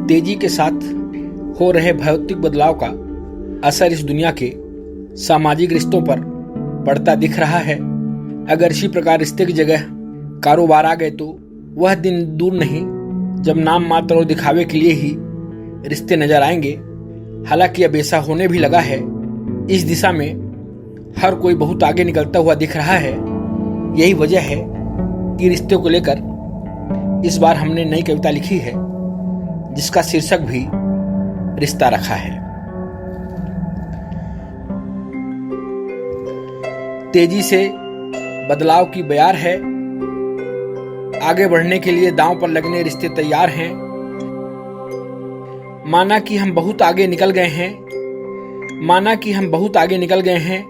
तेजी के साथ हो रहे भौतिक बदलाव का असर इस दुनिया के सामाजिक रिश्तों पर पड़ता दिख रहा है। अगर इसी प्रकार रिश्ते की जगह कारोबार आ गए तो वह दिन दूर नहीं जब नाम मात्र और दिखावे के लिए ही रिश्ते नजर आएंगे। हालांकि अब ऐसा होने भी लगा है। इस दिशा में हर कोई बहुत आगे निकलता हुआ दिख रहा है। यही वजह है कि रिश्ते को लेकर इस बार हमने नई कविता लिखी है जिसका शीर्षक भी रिश्ता रखा है। तेजी से बदलाव की बयार है, आगे बढ़ने के लिए दांव पर लगने रिश्ते तैयार हैं। माना कि हम बहुत आगे निकल गए हैं,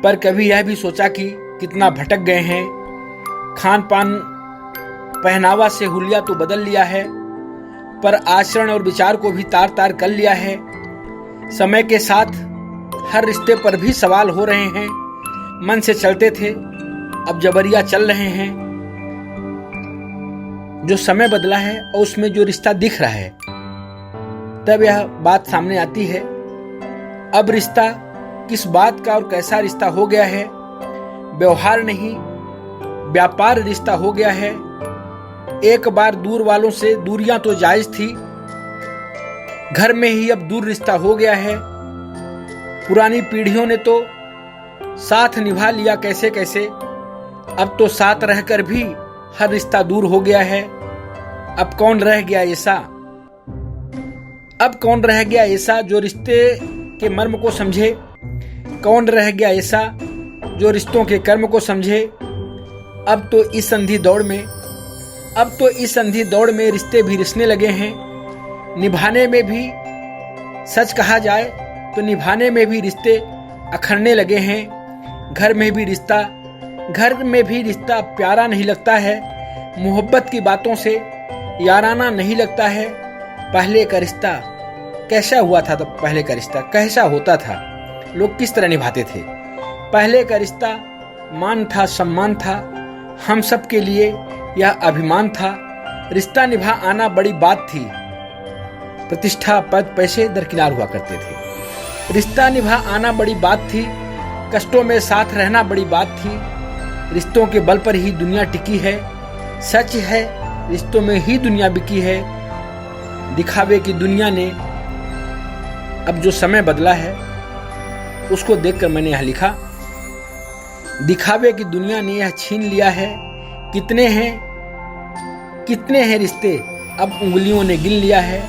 पर कभी यह भी सोचा कि कितना भटक गए हैं। खान पान पहनावा से हुलिया तो बदल लिया है, पर आचरण और विचार को भी तार तार कर लिया है। समय के साथ हर रिश्ते पर भी सवाल हो रहे हैं। मन से चलते थे अब जबरिया चल रहे हैं। जो समय बदला है और उसमें जो रिश्ता दिख रहा है, तब यह बात सामने आती है। अब रिश्ता किस बात का और कैसा रिश्ता हो गया है। व्यवहार नहीं, व्यापार रिश्ता हो गया है। एक बार दूर वालों से दूरियां तो जायज थी, घर में ही अब दूर रिश्ता हो गया है। पुरानी पीढ़ियों ने तो साथ निभा लिया कैसे कैसे, अब तो साथ रहकर भी हर रिश्ता दूर हो गया है। अब कौन रह गया ऐसा जो रिश्ते के मर्म को समझे। कौन रह गया ऐसा जो रिश्तों के कर्म को समझे। अब तो इस संधि दौड़ में रिश्ते भी रिसने लगे हैं। निभाने में भी, सच कहा जाए तो निभाने में भी रिश्ते अखरने लगे हैं। घर में भी रिश्ता प्यारा नहीं लगता है। मोहब्बत की बातों से याराना नहीं लगता है। पहले का रिश्ता कैसा हुआ था, तब पहले का रिश्ता कैसा होता था, लोग किस तरह निभाते थे। पहले का रिश्ता मान था, सम्मान था, हम सब के लिए यह अभिमान था। रिश्ता निभा आना बड़ी बात थी, प्रतिष्ठा पद पैसे दरकिनार हुआ करते थे। रिश्ता निभा आना बड़ी बात थी, कष्टों में साथ रहना बड़ी बात थी। रिश्तों के बल पर ही दुनिया टिकी है, सच है रिश्तों में ही दुनिया बिकी है। दिखावे की दुनिया ने अब जो समय बदला है उसको देखकर मैंने यह लिखा। दिखावे की दुनिया ने यह छीन लिया है। कितने हैं रिश्ते अब उंगलियों ने गिन लिया है।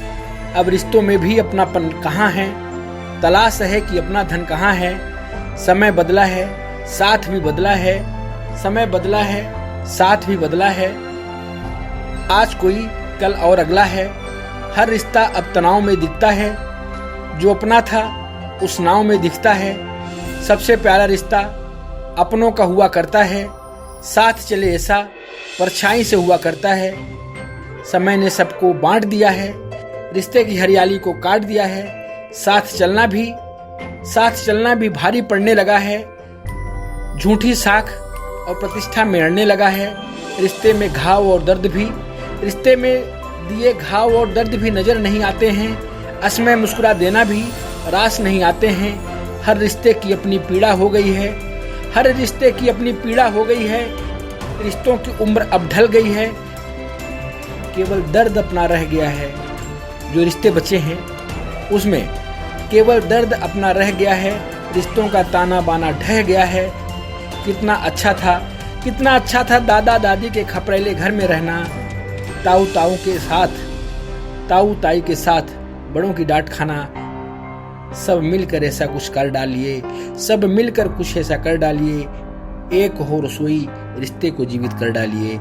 अब रिश्तों में भी अपनापन कहाँ है, तलाश है कि अपना धन कहाँ है। समय बदला है, साथ भी बदला है। समय बदला है, साथ भी बदला है। आज कोई कल और अगला है। हर रिश्ता अब तनाव में दिखता है। जो अपना था उस नाव में दिखता है। सबसे प्यारा रिश्ता अपनों का हुआ करता है। साथ चले ऐसा परछाई से हुआ करता है। समय ने सबको बांट दिया है, रिश्ते की हरियाली को काट दिया है। साथ चलना भी भारी पड़ने लगा है। झूठी साख और प्रतिष्ठा में अड़ने लगा है। रिश्ते में दिए घाव और दर्द भी नजर नहीं आते हैं। असमय मुस्कुरा देना भी रास नहीं आते हैं। हर रिश्ते की अपनी पीड़ा हो गई है। रिश्तों की उम्र अब ढल गई है। केवल दर्द अपना रह गया है। जो रिश्ते बचे हैं उसमें केवल दर्द अपना रह गया है। रिश्तों का ताना बाना ढह गया है। कितना अच्छा था दादा दादी के खपरेले घर में रहना। ताऊ ताई के साथ बड़ों की डांट खाना। सब मिलकर ऐसा कुछ कर डालिए। एक हो रसोई रिश्ते को जीवित कर डालिए।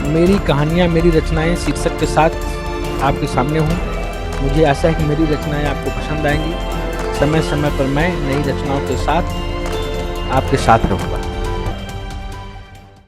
मेरी कहानियाँ मेरी रचनाएं शीर्षक के साथ आपके सामने हूँ। मुझे आशा है कि मेरी रचनाएं आपको पसंद आएंगी। समय समय पर मैं नई रचनाओं के साथ आपके साथ रहूँगा।